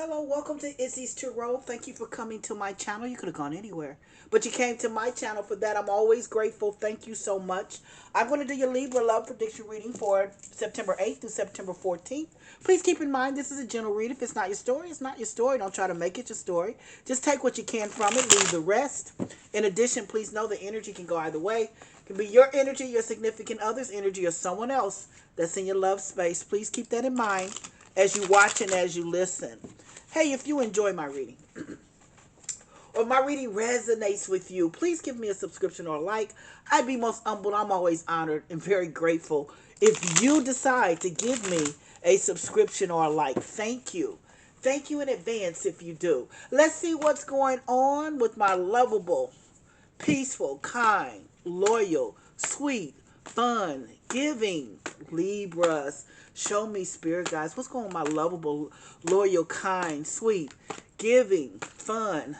Hello, welcome to Izzy's Tarot. Thank you for coming to my channel. You could have gone anywhere, but you came to my channel. For that, I'm always grateful. Thank you so much. I'm going to do your Libra love prediction reading for September 8th through September 14th. Please keep in mind this is a general read. If it's not your story, it's not your story. Don't try to make it your story. Just take what you can from it, leave the rest. In addition, please know the energy can go either way. It can be your energy, your significant other's energy, or someone else that's in your love space. Please keep that in mind as you watch and as you listen. Hey, if you enjoy my reading or my reading resonates with you, please give me a subscription or a like. I'd be most humbled. I'm always honored and very grateful if you decide to give me a subscription or a like. Thank you. Thank you in advance if you do. Let's see what's going on with my lovable, peaceful, kind, loyal, sweet, fun, giving Libras. Show me, spirit guys, what's going on with my lovable, loyal, kind, sweet, giving, fun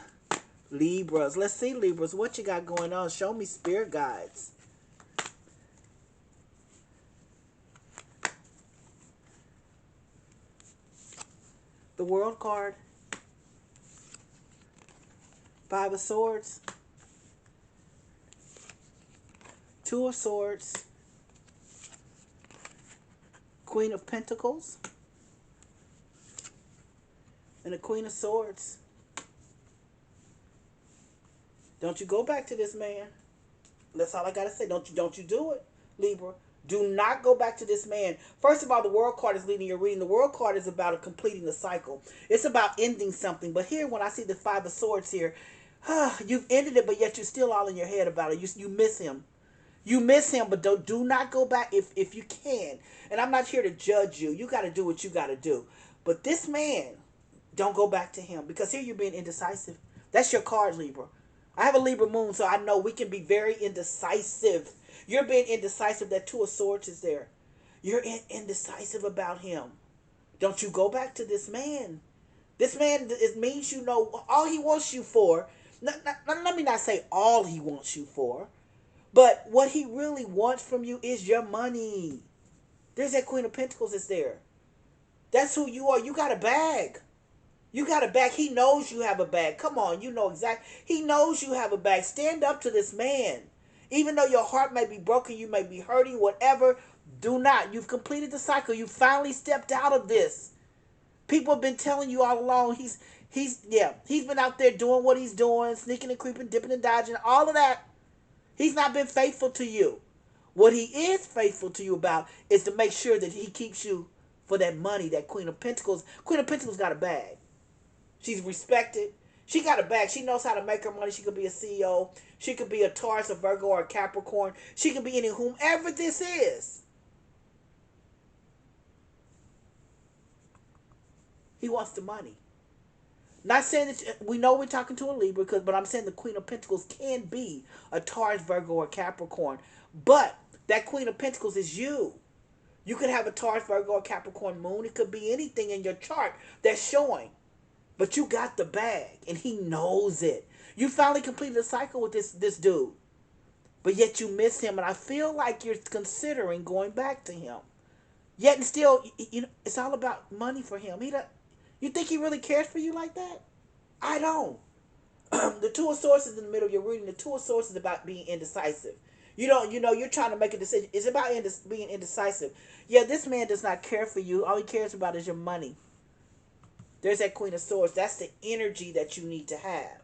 Libras. Let's see, Libras, what you got going on. Show me, spirit guides. The World card, Five of Swords, Two of Swords, Queen of Pentacles, and the Queen of Swords. Don't you go back to this man. That's all I gotta say. Don't you do it, Libra. Do not go back to this man. First of all, the World card is leading your reading. The World card is about completing the cycle. It's about ending something. But here, when I see the Five of Swords here, you've ended it, but yet you're still all in your head about it. You miss him. You miss him, but do not go back if you can. And I'm not here to judge you. You got to do what you got to do. But this man, don't go back to him, because here you're being indecisive. That's your card, Libra. I have a Libra moon, so I know we can be very indecisive. You're being indecisive. That Two of Swords is there. You're indecisive about him. Don't you go back to this man. This man, it means you know all he wants you for. Let me not say all he wants you for, but what he really wants from you is your money. There's that Queen of Pentacles is there. That's who you are. You got a bag. You got a bag. He knows you have a bag. Come on, you know exactly. He knows you have a bag. Stand up to this man. Even though your heart may be broken, you may be hurting, whatever, do not. You've completed the cycle. You finally stepped out of this. People have been telling you all along, he's been out there doing what he's doing, sneaking and creeping, dipping and dodging, all of that. He's not been faithful to you. What he is faithful to you about is to make sure that he keeps you for that money, that Queen of Pentacles. Queen of Pentacles got a bag. She's respected. She got a bag. She knows how to make her money. She could be a CEO. She could be a Taurus, a Virgo, or a Capricorn. She could be any whomever this is. He wants the money. Not saying that we know we're talking to a Libra, but I'm saying the Queen of Pentacles can be a Taurus, Virgo, or Capricorn. But that Queen of Pentacles is you. You could have a Taurus, Virgo, or Capricorn moon. It could be anything in your chart that's showing. But you got the bag, and he knows it. You finally completed the cycle with this dude. But yet you miss him, and I feel like you're considering going back to him. Yet and still, it's all about money for him. You think he really cares for you like that? I don't. The Two of Swords is in the middle of your reading. The Two of Swords is about being indecisive. You're trying to make a decision. It's about being indecisive. Yeah, this man does not care for you. All he cares about is your money. There's that Queen of Swords. That's the energy that you need to have.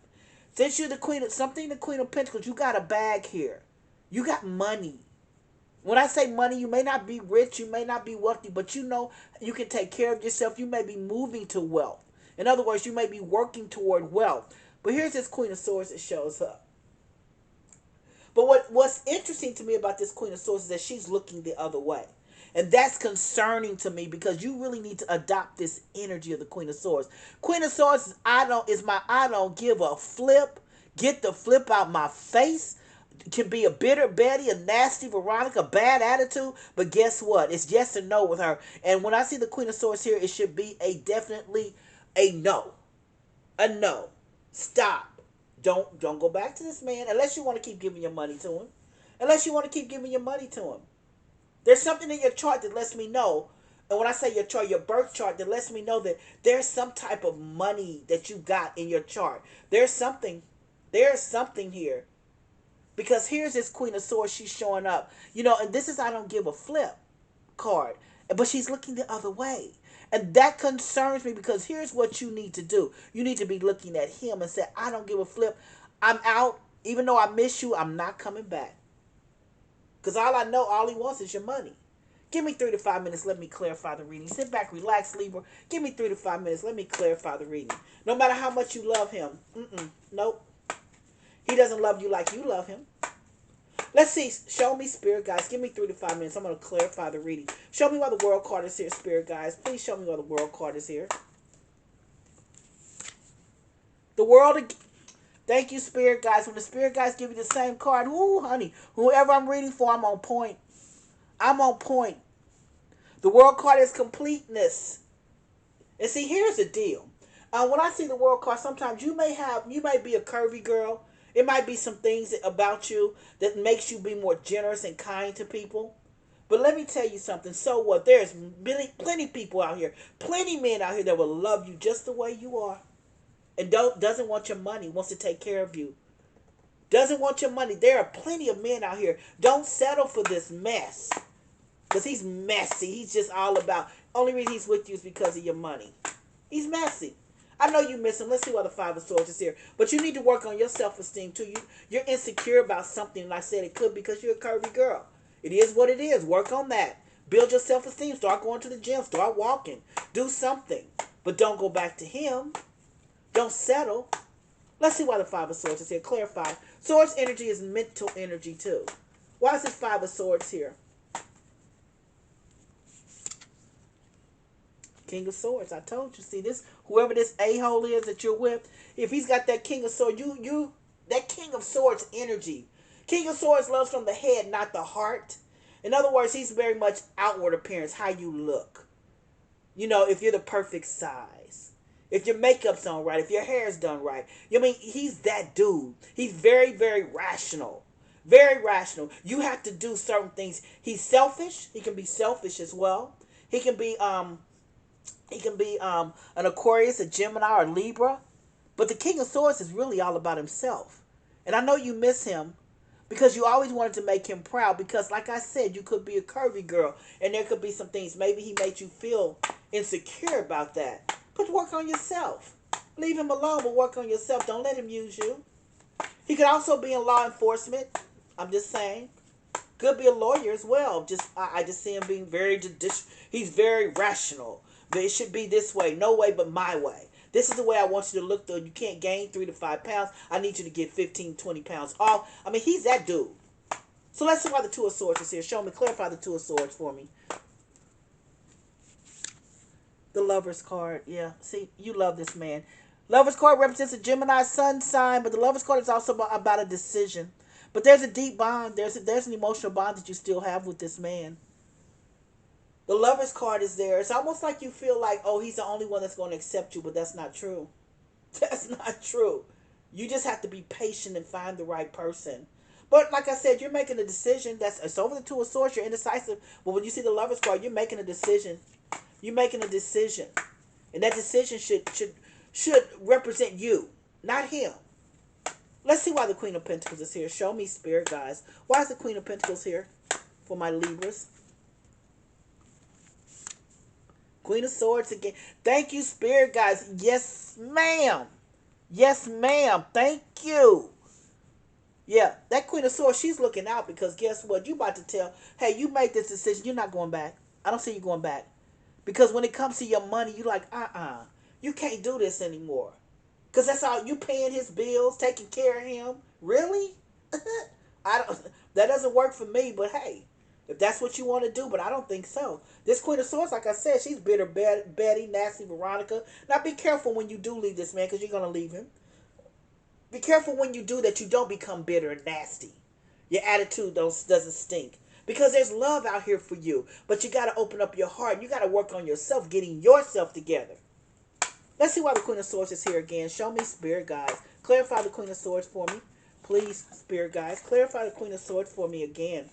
Since you're the Queen of something, the Queen of Pentacles, you got a bag here. You got money. When I say money, you may not be rich, you may not be wealthy, but you know you can take care of yourself. You may be moving to wealth. In other words, you may be working toward wealth. But here's this Queen of Swords that shows up. But what's interesting to me about this Queen of Swords is that she's looking the other way. And that's concerning to me, because you really need to adopt this energy of the Queen of Swords. Queen of Swords is my I don't give a flip. Get the flip out my face. Can be a bitter Betty, a nasty Veronica, bad attitude. But guess what? It's yes and no with her. And when I see the Queen of Swords here, it should be definitely a no. A no. Stop. Don't go back to this man unless you want to keep giving your money to him. Unless you want to keep giving your money to him. There's something in your chart that lets me know And when I say your chart, your birth chart, that lets me know that there's some type of money that you got in your chart. There's something. There's something here. Because here's this Queen of Swords. She's showing up. You know, and this is I don't give a flip card. But she's looking the other way. And that concerns me because here's what you need to do. You need to be looking at him and say, I don't give a flip. I'm out. Even though I miss you, I'm not coming back. Because all I know, all he wants is your money. Give me 3 to 5 minutes. Let me clarify the reading. Sit back, relax, Libra. Give me 3 to 5 minutes. Let me clarify the reading. No matter how much you love him. Nope. He doesn't love you like you love him. Let's see. Show me, Spirit guys. Give me 3 to 5 minutes. I'm going to clarify the reading. Show me why the World card is here, Spirit guys. Please show me why the World card is here. The World. Thank you, Spirit guys. When the Spirit guys give you the same card, ooh, honey, whoever I'm reading for, I'm on point. I'm on point. The World card is completeness. And see, here's the deal. When I see the World card, sometimes you may be a curvy girl. It might be some things about you that makes you be more generous and kind to people. But let me tell you something. So what? There's plenty people out here, plenty men out here that will love you just the way you are, and doesn't want your money, wants to take care of you. Doesn't want your money. There are plenty of men out here. Don't settle for this mess. Because he's messy. He's just all about, only reason he's with you is because of your money. He's messy. I know you miss him. Let's see why the Five of Swords is here. But you need to work on your self-esteem too. You're insecure about something. And I said it could because you're a curvy girl. It is what it is. Work on that. Build your self-esteem. Start going to the gym. Start walking. Do something. But don't go back to him. Don't settle. Let's see why the Five of Swords is here. Clarify. Swords energy is mental energy too. Why is this Five of Swords here? King of Swords. I told you. See this? Whoever this a-hole is that you're with, if he's got that King of Swords, that King of Swords energy. King of Swords loves from the head, not the heart. In other words, he's very much outward appearance, how you look. You know, if you're the perfect size, if your makeup's on right, if your hair's done right. You mean he's that dude. He's very, very rational. Very rational. You have to do certain things. He's selfish. He can be selfish as well. He can be an Aquarius, a Gemini, or Libra. But the King of Swords is really all about himself. And I know you miss him because you always wanted to make him proud. Because, like I said, you could be a curvy girl. And there could be some things. Maybe he made you feel insecure about that. But work on yourself. Leave him alone, but work on yourself. Don't let him use you. He could also be in law enforcement. I'm just saying. Could be a lawyer as well. I just see him being very judicious. He's very rational. But it should be this way. No way but my way. This is the way I want you to look, though. You can't gain 3 to 5 pounds. I need you to get 15, 20 pounds off. I mean, he's that dude. So let's see why the Two of Swords is here. Show me. Clarify the Two of Swords for me. The Lover's card. Yeah. See, you love this man. Lover's card represents a Gemini sun sign. But the Lover's card is also about a decision. But there's a deep bond. There's an emotional bond that you still have with this man. The Lover's card is there. It's almost like you feel like, oh, he's the only one that's going to accept you, but that's not true. That's not true. You just have to be patient and find the right person. But like I said, you're making a decision. It's over the Two of Swords. You're indecisive. But when you see the Lover's card, you're making a decision. You're making a decision. And that decision should represent you, not him. Let's see why the Queen of Pentacles is here. Show me, Spirit guys. Why is the Queen of Pentacles here for my Libras? Queen of Swords again. Thank you, Spirit guys. Yes, ma'am. Yes, ma'am. Thank you. Yeah, that Queen of Swords, she's looking out because guess what? You about to tell, hey, you made this decision. You're not going back. I don't see you going back. Because when it comes to your money, you're like, you can't do this anymore. Because that's all, you paying his bills, taking care of him. Really? That doesn't work for me, but hey. If that's what you want to do, but I don't think so. This Queen of Swords, like I said, she's bitter, Betty, nasty, Veronica. Now be careful when you do leave this man because you're going to leave him. Be careful when you do that you don't become bitter and nasty. Your attitude doesn't stink. Because there's love out here for you. But you got to open up your heart. You got to work on yourself, getting yourself together. Let's see why the Queen of Swords is here again. Show me, Spirit guys. Clarify the Queen of Swords for me. Please, Spirit guys. Clarify the Queen of Swords for me again.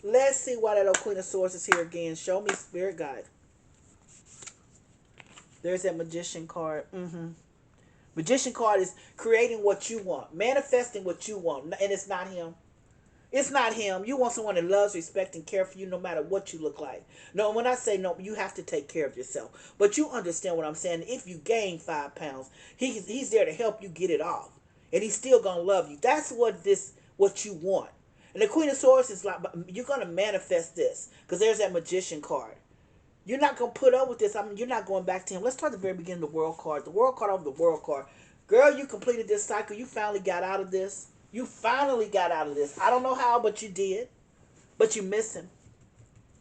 Let's see why that old Queen of Swords is here again. Show me, Spirit guide. There's that magician card. Magician card is creating what you want, manifesting what you want, and it's not him. It's not him. You want someone that loves, respects, and care for you no matter what you look like. No, when I say no, you have to take care of yourself. But you understand what I'm saying. If you gain 5 pounds, he's there to help you get it off. And he's still gonna love you. That's what you want. And the Queen of Swords is like, you're gonna manifest this. Because there's that magician card. You're not gonna put up with this. I mean, you're not going back to him. Let's start at the very beginning of the world card. The world card over the world card. Girl, you completed this cycle. You finally got out of this. You finally got out of this. I don't know how, but you did. But you miss him.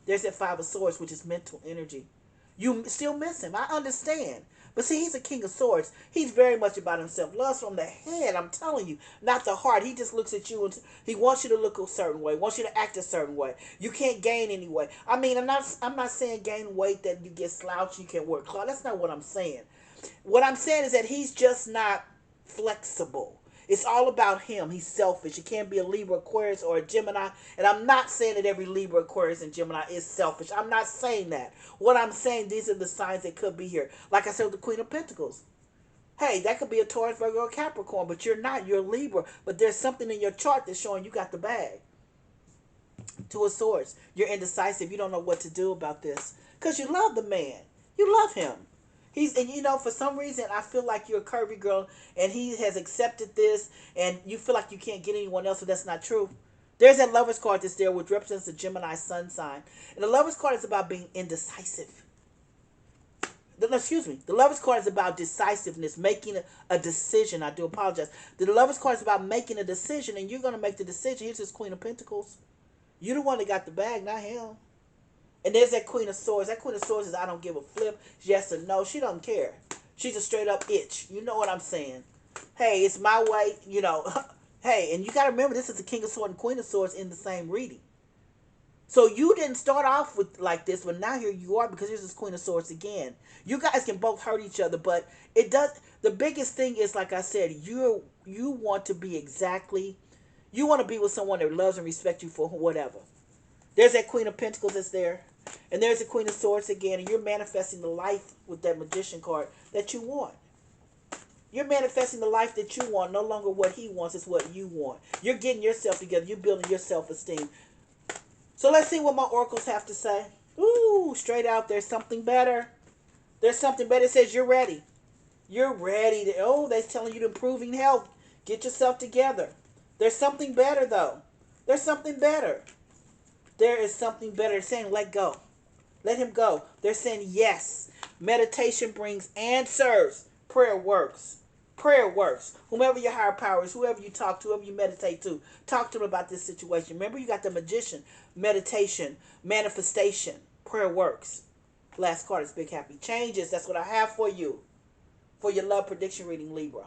There's that Five of Swords, which is mental energy. You still miss him. I understand. But see, he's a King of Swords. He's very much about himself. Loves from the head, I'm telling you, not the heart. He just looks at you and he wants you to look a certain way, wants you to act a certain way. You can't gain any weight. I mean, I'm not saying gain weight that you get slouchy, you can work hard. That's not what I'm saying. What I'm saying is that he's just not flexible. It's all about him. He's selfish. You can't be a Libra, Aquarius, or a Gemini. And I'm not saying that every Libra, Aquarius, and Gemini is selfish. I'm not saying that. What I'm saying, these are the signs that could be here. Like I said with the Queen of Pentacles. Hey, that could be a Taurus, Virgo, or Capricorn, but you're not. You're a Libra. But there's something in your chart that's showing you got the bag. Two of Swords. You're indecisive. You don't know what to do about this. Because you love the man. You love him. And for some reason, I feel like you're a curvy girl, and he has accepted this, and you feel like you can't get anyone else, but that's not true. There's that Lover's card that's there, which represents the Gemini sun sign. And the Lover's card is about being indecisive. Excuse me. The Lover's card is about decisiveness, making a decision. I do apologize. The Lover's card is about making a decision, and you're going to make the decision. Here's this Queen of Pentacles. You're the one that got the bag, not him. And there's that Queen of Swords. That Queen of Swords is I don't give a flip. Yes or no. She don't care. She's a straight up itch. You know what I'm saying? Hey, it's my way. Hey, and you got to remember this is the King of Swords and Queen of Swords in the same reading. So you didn't start off with like this, but now here you are because here's this Queen of Swords again. You guys can both hurt each other, but it does. The biggest thing is, like I said, you want to be you want to be with someone that loves and respects you for whatever. There's that Queen of Pentacles that's there. And there's the Queen of Swords again. And you're manifesting the life with that Magician card that you want. You're manifesting the life that you want. No longer what he wants. It's what you want. You're getting yourself together. You're building your self-esteem. So let's see what my oracles have to say. Ooh, straight out. There's something better. There's something better. It says you're ready. You're ready. They're telling you to improving health. Get yourself together. There's something better, though. There's something better. There is something better. They're saying let go. Let him go. They're saying yes. Meditation brings answers. Prayer works. Prayer works. Whomever your higher power is, whoever you talk to, whoever you meditate to, talk to them about this situation. Remember, you got the Magician, meditation, manifestation. Prayer works. Last card is Big Happy Changes. That's what I have for you. For your love prediction reading, Libra.